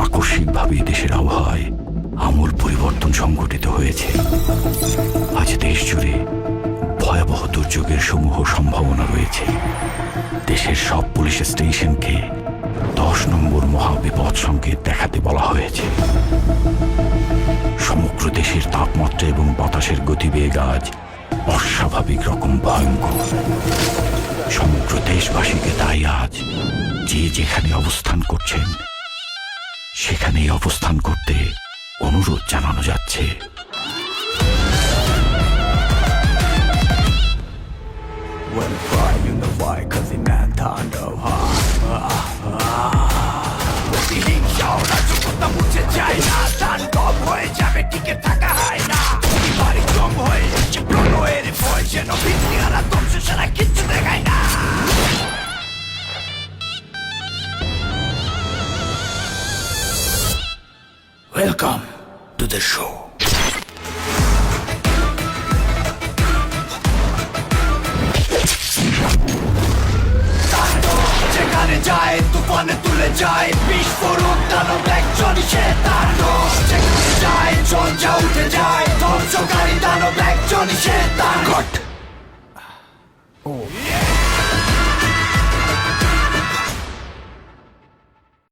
আকস্মিকভাবে দেশের আবহাওয়ায় আমূল পরিবর্তন সংঘটিত হয়েছে। আজ দেশ জুড়ে ভয়াবহ দুর্যোগের সমূহ সম্ভাবনা রয়েছে। দেশের সব পুলিশ স্টেশনকে 10 নম্বর মহাবিপদ সংকেত দেখাতে বলা হয়েছে। সমগ্র দেশের তাপমাত্রা এবং বাতাসের গতিবেগ আজ অস্বাভাবিক রকম ভয়ঙ্কর। সমগ্র দেশবাসীকে তাই আজ যে যেখানে অবস্থান করছেন সেখানেই অবস্থান করতে অনুরোধ জানানো যাচ্ছে। Welcome to the show. যেখানে যায় তুফানে তুলে যায় বিস্ফোরক দানব একজনই সে তাণ্ডব। যেখানে যায় ঝঞ্ঝা উঠে যায় ধ্বংসকারী দানব একজনই সে তাণ্ডব।